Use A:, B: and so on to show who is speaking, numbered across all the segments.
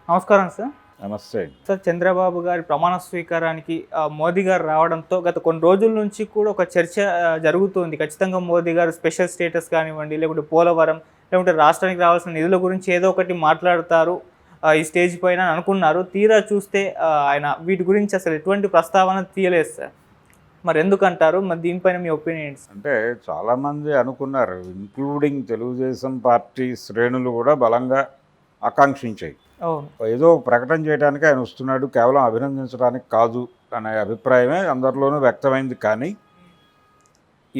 A: నమస్కారం సార్.
B: నమస్తే.
A: సార్, చంద్రబాబు గారి ప్రమాణ స్వీకారానికి మోదీ గారు రావడంతో గత కొన్ని రోజుల నుంచి కూడా ఒక చర్చ జరుగుతుంది. ఖచ్చితంగా మోదీ గారు స్పెషల్ స్టేటస్ కానివ్వండి, లేకుంటే పోలవరం, లేకుంటే రాష్ట్రానికి రావాల్సిన నిధుల గురించి ఏదో ఒకటి మాట్లాడతారు ఈ స్టేజ్ పైన అని అనుకున్నారు. తీరా చూస్తే ఆయన వీటి గురించి అసలు ఎటువంటి ప్రస్తావన తీయలేదు సార్. మరి ఎందుకంటారు? మరి దీనిపైన మీ ఒపీనియన్స్?
B: అంటే చాలామంది అనుకున్నారు, ఇంక్లూడింగ్ తెలుగుదేశం పార్టీ శ్రేణులు కూడా బలంగా ఆకాంక్షించాయి. ఏదో ప్రకటన చేయడానికి ఆయన వస్తున్నాడు, కేవలం అభినందించడానికి కాదు అనే అభిప్రాయమే అందరిలోనూ వ్యక్తమైంది. కానీ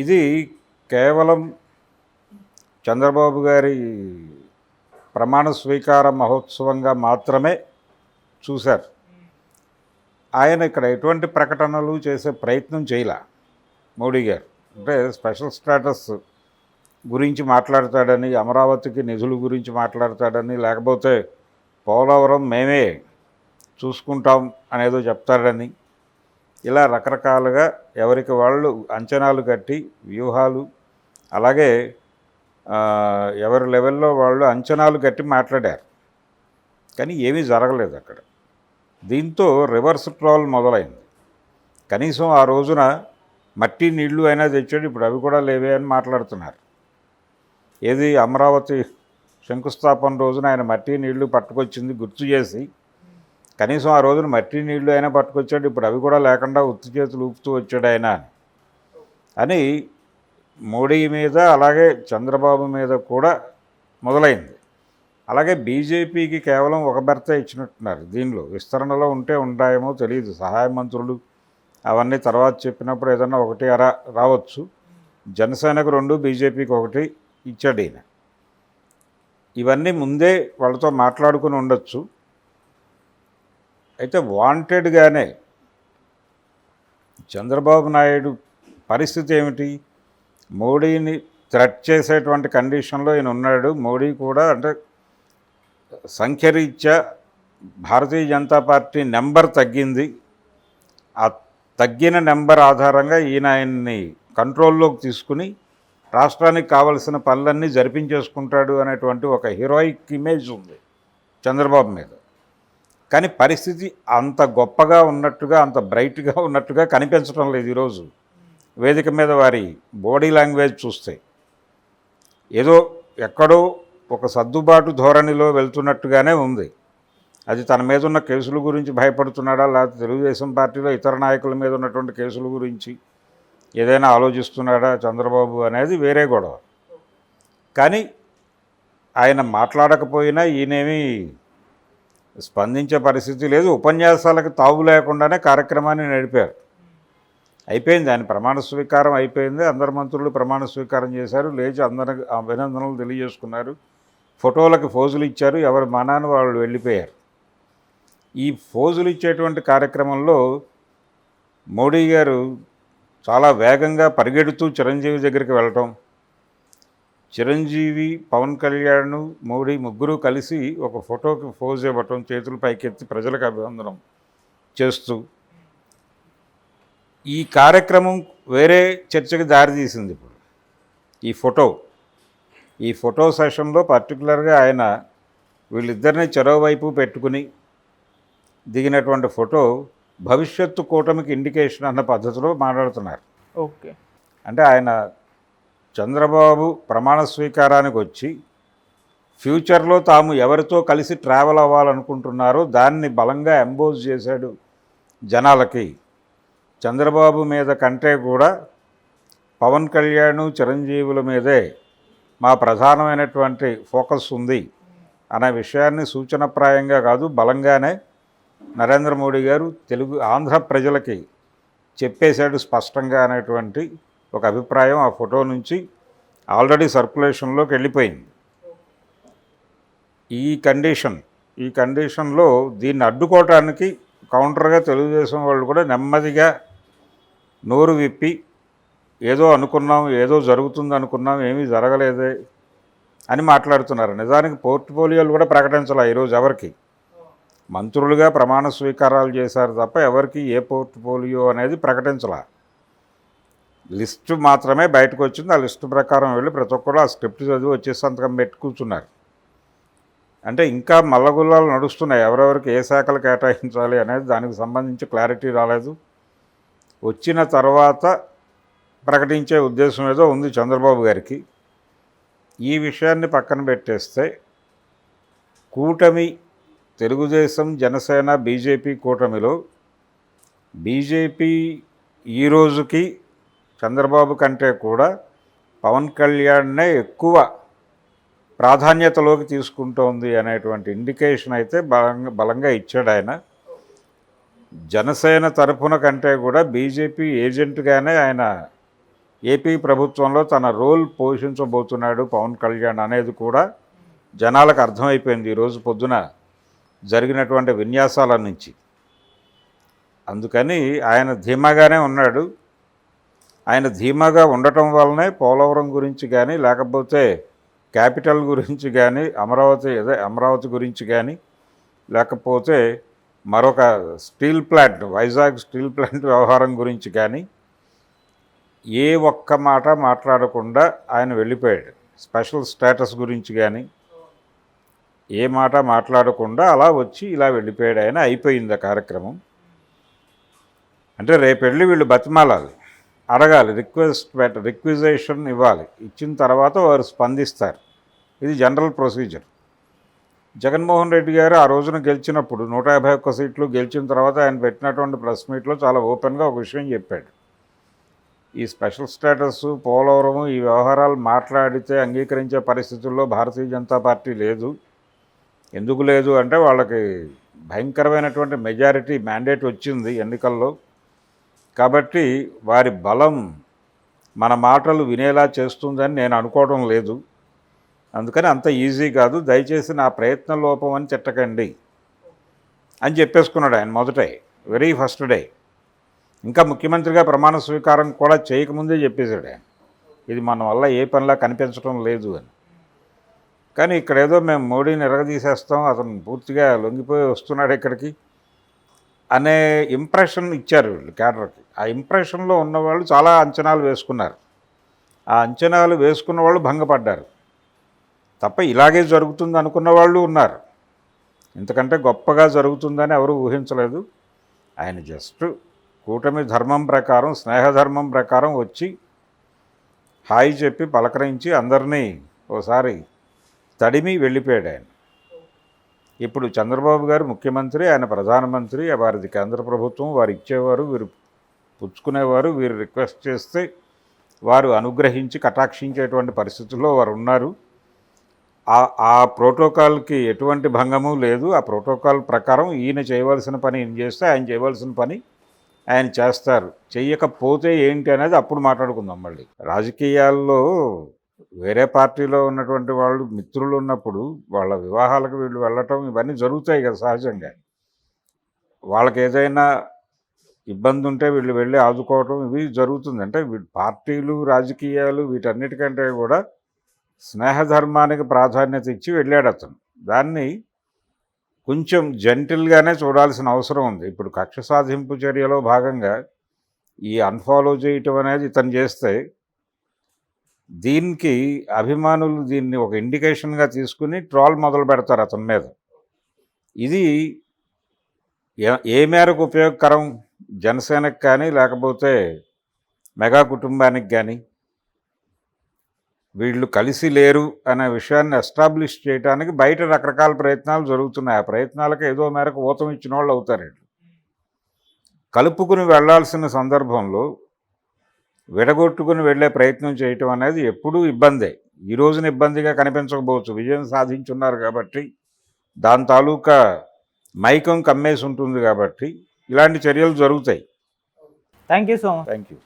B: ఇది కేవలం చంద్రబాబు గారి ప్రమాణ స్వీకార మహోత్సవంగా మాత్రమే చూశారు. ఆయన ఇక్కడ ఎటువంటి ప్రకటనలు చేసే ప్రయత్నం చేయలే మోడీ గారు. అంటే స్పెషల్ స్టేటస్ గురించి మాట్లాడతాడని, అమరావతికి నిధుల గురించి మాట్లాడతాడని, లేకపోతే పోలవరం మేమే చూసుకుంటాం అనేదో చెప్తాడని, ఇలా రకరకాలుగా ఎవరికి వాళ్ళు అంచనాలు కట్టి వ్యూహాలు, అలాగే ఎవరి లెవెల్లో వాళ్ళు అంచనాలు కట్టి మాట్లాడారు. కానీ ఏమీ జరగలేదు అక్కడ. దీంతో రివర్స్ ట్రోల్ మొదలైంది. కనీసం ఆ రోజున మట్టి నీళ్లు అయినా తెచ్చాడు, ఇప్పుడు అవి కూడా లేవే అని మాట్లాడుతున్నారు. ఏది అమరావతి శంకుస్థాపన రోజున ఆయన మట్టి నీళ్లు పట్టుకొచ్చింది గుర్తు చేసి, కనీసం ఆ రోజున మట్టి నీళ్లు అయినా పట్టుకొచ్చాడు, ఇప్పుడు అవి కూడా లేకుండా ఉత్తి చేతులు ఊపుతూ వచ్చాడు ఆయన అని మోడీ మీద అలాగే చంద్రబాబు మీద కూడా మొదలైంది. అలాగే బీజేపీకి కేవలం ఒక బెర్త ఇచ్చినట్టున్నారు. దీనిలో విస్తరణలో ఉంటే ఉంటాయేమో తెలియదు, సహాయ మంత్రులు అవన్నీ తర్వాత చెప్పినప్పుడు ఏదన్నా ఒకటి అరా రావచ్చు. జనసేనకు 2, బీజేపీకి 1 ఇచ్చాడు ఈయన. ఇవన్నీ ముందే వాళ్ళతో మాట్లాడుకుని ఉండొచ్చు. అయితే వాంటెడ్గానే చంద్రబాబు నాయుడు పరిస్థితి ఏమిటి, మోడీని థ్రెట్ చేసేటువంటి కండిషన్లో ఈయన ఉన్నాడు. మోడీ కూడా అంటే సంఖ్యరీత్యా భారతీయ జనతా పార్టీ నెంబర్ తగ్గింది. ఆ తగ్గిన నెంబర్ ఆధారంగా ఆయన్ని కంట్రోల్లోకి తీసుకుని రాష్ట్రానికి కావలసిన పనులన్నీ జరిపించేసుకుంటాడు అనేటువంటి ఒక హీరోయిక్ ఇమేజ్ ఉంది చంద్రబాబు మీద. కానీ పరిస్థితి అంత గొప్పగా ఉన్నట్టుగా, అంత బ్రైట్గా ఉన్నట్టుగా కనిపించడం లేదు. ఈరోజు వేదిక మీద వారి బాడీ లాంగ్వేజ్ చూస్తే ఏదో ఎక్కడో ఒక సర్దుబాటు ధోరణిలో వెళ్తున్నట్టుగానే ఉంది. అది తన మీద ఉన్న కేసుల గురించి భయపడుతున్నాడా, లేకపోతే తెలుగుదేశం పార్టీలో ఇతర నాయకుల మీద ఉన్నటువంటి కేసుల గురించి ఏదైనా ఆలోచిస్తున్నాడా చంద్రబాబు అనేది వేరే గొడవ. కానీ ఆయన మాట్లాడకపోయినా ఈయనేమీ స్పందించే పరిస్థితి లేదు. ఉపన్యాసాలకు తావు లేకుండానే కార్యక్రమాన్ని నడిపారు. అయిపోయింది, ఆయన ప్రమాణ స్వీకారం అయిపోయింది. అందరు మంత్రులు ప్రమాణ స్వీకారం చేశారు, లేచి అందరికి అభినందనలు తెలియజేసుకున్నారు, ఫోటోలకు ఫోజులు ఇచ్చారు, ఎవరి మనాన్ని వాళ్ళు వెళ్ళిపోయారు. ఈ ఫోజులు ఇచ్చేటువంటి కార్యక్రమంలో మోడీ గారు చాలా వేగంగా పరిగెడుతూ చిరంజీవి దగ్గరికి వెళ్ళటం, చిరంజీవి, పవన్ కళ్యాణ్, మోడీ ముగ్గురు కలిసి ఒక ఫోటోకి ఫోజ్ ఇవ్వటం, చేతులు పైకెత్తి ప్రజలకు అభినందనం చేస్తూ ఈ కార్యక్రమం వేరే చర్చకి దారితీసింది. ఇప్పుడు ఈ ఫోటో సెషన్లో పర్టికులర్గా ఆయన వీళ్ళిద్దరిని చెరోవైపు పెట్టుకుని దిగినటువంటి ఫోటో భవిష్యత్తు కూటమికి ఇండికేషన్ అన్న పద్ధతిలో మాట్లాడుతున్నారు.
A: ఓకే.
B: అంటే ఆయన చంద్రబాబు ప్రమాణ స్వీకారానికి వచ్చి ఫ్యూచర్లో తాము ఎవరితో కలిసి ట్రావెల్ అవ్వాలనుకుంటున్నారో దాన్ని బలంగా ఎంబోజ్ చేశాడు జనాలకి. చంద్రబాబు మీద కంటే కూడా పవన్ కళ్యాణ్, చిరంజీవుల మీదే మా ప్రధానమైనటువంటి ఫోకస్ ఉంది అనే విషయాన్ని సూచనప్రాయంగా కాదు, బలంగానే నరేంద్ర మోడీ గారు ఆంధ్ర ప్రజలకి చెప్పేశాడు స్పష్టంగా అనేటువంటి ఒక అభిప్రాయం ఆ ఫోటో నుంచి ఆల్రెడీ సర్క్యులేషన్లోకి వెళ్ళిపోయింది. ఈ కండిషన్లో దీన్ని అడ్డుకోవటానికి కౌంటర్గా తెలుగుదేశం వాళ్ళు కూడా నెమ్మదిగా నోరు విప్పి ఏదో అనుకున్నాం, ఏదో జరుగుతుంది అనుకున్నాం, ఏమీ జరగలేదే అని మాట్లాడుతున్నారు. నిజానికి పోర్ట్ఫోలియోలు కూడా ప్రకటించాల ఈరోజు ఎవరికి. మంత్రులుగా ప్రమాణ స్వీకారాలు చేశారు తప్ప ఎవరికి ఏ పోర్ట్ఫోలియో అనేది ప్రకటించాల. లిస్టు మాత్రమే బయటకు వచ్చింది. ఆ లిస్టు ప్రకారం వెళ్ళి ప్రతి ఒక్కరు ఆ స్క్రిప్ట్ చదివి వచ్చే సంతకం పెట్టి కూర్చున్నారు. అంటే ఇంకా మల్లగుల్లాలు నడుస్తున్నాయి, ఎవరెవరికి ఏ శాఖలు కేటాయించాలి అనేది దానికి సంబంధించి క్లారిటీ రాలేదు. వచ్చిన తర్వాత ప్రకటించే ఉద్దేశం ఏదో ఉంది చంద్రబాబు గారికి. ఈ విషయాన్ని పక్కన పెట్టేస్తే కూటమి తెలుగుదేశం, జనసేన, బీజేపీ కూటమిలో బీజేపీ ఈ రోజుకి చంద్రబాబు కంటే కూడా పవన్ కళ్యాణ్నే ఎక్కువ ప్రాధాన్యతలోకి తీసుకుంటోంది అనేటువంటి ఇండికేషన్ అయితే బలంగా ఇచ్చాడు ఆయన. జనసేన తరఫున కంటే కూడా బీజేపీ ఏజెంట్గానే ఆయన ఏపీ ప్రభుత్వంలో తన రోల్ పోషించబోతున్నాడు పవన్ కళ్యాణ్ అనేది కూడా జనాలకు అర్థమైపోయింది ఈరోజు పొద్దున జరిగినటువంటి విన్యాసాల నుంచి. అందుకని ఆయన ధీమాగానే ఉన్నాడు. ఆయన ధీమాగా ఉండటం వల్లనే పోలవరం గురించి కానీ, లేకపోతే క్యాపిటల్ గురించి కానీ, అమరావతి గురించి కానీ, లేకపోతే మరొక steel plant, Vizag steel plant వ్యవహారం గురించి కానీ ఏ ఒక్క మాట మాట్లాడకుండా ఆయన వెళ్ళిపోయాడు. స్పెషల్ స్టేటస్ గురించి కానీ ఏ మాట మాట్లాడకుండా అలా వచ్చి ఇలా వెళ్ళిపోయాడు ఆయన. అయిపోయింది ఆ కార్యక్రమం. అంటే రేపు వెళ్ళి వీళ్ళు బతిమాలాలి, అడగాలి, రిక్విజేషన్ ఇవ్వాలి. ఇచ్చిన తర్వాత వారు స్పందిస్తారు. ఇది జనరల్ ప్రొసీజర్. జగన్మోహన్ రెడ్డి గారు ఆ రోజున గెలిచినప్పుడు 151 సీట్లు గెలిచిన తర్వాత ఆయన పెట్టినటువంటి ప్రెస్ మీట్లో చాలా ఓపెన్గా ఒక విషయం చెప్పాడు. ఈ స్పెషల్ స్టేటస్, పోలవరము, ఈ వ్యవహారాలు మాట్లాడితే అంగీకరించే పరిస్థితుల్లో భారతీయ జనతా పార్టీ లేదు. ఎందుకు లేదు అంటే వాళ్ళకి భయంకరమైనటువంటి మెజారిటీ మ్యాండేట్ వచ్చింది ఎన్నికల్లో. కాబట్టి వారి బలం మన మాటలు వినేలా చేస్తుందని నేను అనుకోవడం లేదు. అందుకని అంత ఈజీ కాదు, దయచేసి నా ప్రయత్న లోపం అని తిట్టకండి అని చెప్పేసుకున్నాడు ఆయన మొదటే, వెరీ ఫస్ట్ డే. ఇంకా ముఖ్యమంత్రిగా ప్రమాణ స్వీకారం కూడా చేయకముందే చెప్పేశాడు ఆయన, ఇది మన వల్ల ఏ పనిలా కనిపించడం లేదు అని. కానీ ఇక్కడ ఏదో మేము మోడీని ఎరగదీసేస్తాం, అతను పూర్తిగా లొంగిపోయి వస్తున్నాడు ఇక్కడికి అనే ఇంప్రెషన్ ఇచ్చారు వీళ్ళు క్యాడర్కి. ఆ ఇంప్రెషన్లో ఉన్నవాళ్ళు చాలా అంచనాలు వేసుకున్నారు. ఆ అంచనాలు వేసుకున్న వాళ్ళు భంగపడ్డారు తప్ప ఇలాగే జరుగుతుంది అనుకున్న వాళ్ళు ఉన్నారు. ఇంతకంటే గొప్పగా జరుగుతుందని ఎవరు ఊహించలేదు. ఆయన జస్ట్ కూటమి ధర్మం ప్రకారం, స్నేహధర్మం ప్రకారం వచ్చి హాయి చెప్పి పలకరించి అందరినీ ఓసారి తడిమి వెళ్ళిపోయాడు ఆయన. ఇప్పుడు చంద్రబాబు గారు ముఖ్యమంత్రి, ఆయన ప్రధానమంత్రి, వారిది కేంద్ర ప్రభుత్వం, వారు ఇచ్చేవారు, వీరు పుచ్చుకునేవారు, వీరు రిక్వెస్ట్ చేస్తే వారు అనుగ్రహించి కటాక్షించేటువంటి పరిస్థితుల్లో వారు ఉన్నారు. ఆ ప్రోటోకాల్కి ఎటువంటి భంగము లేదు. ఆ ప్రోటోకాల్ ప్రకారం ఈయన చేయవలసిన పని ఈయన చేస్తే, ఆయన చేయవలసిన పని ఆయన చేస్తారు. చెయ్యకపోతే ఏంటి అనేది అప్పుడు మాట్లాడుకుందాం. మళ్ళీ రాజకీయాల్లో వేరే పార్టీలో ఉన్నటువంటి వాళ్ళు మిత్రులు ఉన్నప్పుడు వాళ్ళ వివాహాలకు వీళ్ళు వెళ్ళటం ఇవన్నీ జరుగుతాయి కదా సహజంగా. వాళ్ళకి ఏదైనా ఇబ్బంది ఉంటే వీళ్ళు వెళ్ళి ఆదుకోవటం ఇవి జరుగుతుంది. అంటే పార్టీలు, రాజకీయాలు వీటన్నిటికంటే కూడా స్నేహధర్మానికి ప్రాధాన్యత ఇచ్చి వెళ్ళాడు అతను. దాన్ని కొంచెం జెంటిల్గానే చూడాల్సిన అవసరం ఉంది. ఇప్పుడు కక్ష సాధింపు చర్యలో భాగంగా ఈ అన్ఫాలో చేయటం అనేది ఇతను చేస్తే దీనికి అభిమానులు దీన్ని ఒక ఇండికేషన్గా తీసుకుని ట్రోల్ మొదలు పెడతారు అతని మీద. ఇది ఏ మేరకు ఉపయోగకరం జనసేనకు కానీ, లేకపోతే మెగా కుటుంబానికి కానీ? వీళ్ళు కలిసి లేరు అనే విషయాన్ని ఎస్టాబ్లిష్ చేయడానికి బయట రకరకాల ప్రయత్నాలు జరుగుతున్నాయి. ఆ ప్రయత్నాలకు ఏదో మేరకు ఊతం ఇచ్చిన వాళ్ళు అవుతారు. కలుపుకుని వెళ్లాల్సిన సందర్భంలో విడగొట్టుకుని వెళ్ళే ప్రయత్నం చేయటం అనేది ఎప్పుడూ ఇబ్బందే. ఈ రోజున ఇబ్బందిగా కనిపించకపోవచ్చు, విజయం సాధించున్నారు కాబట్టి, దాని తాలూకా మైకం కమ్మేసి ఉంటుంది కాబట్టి ఇలాంటి చర్యలు జరుగుతాయి.
A: Thank you so much.
B: Thank you.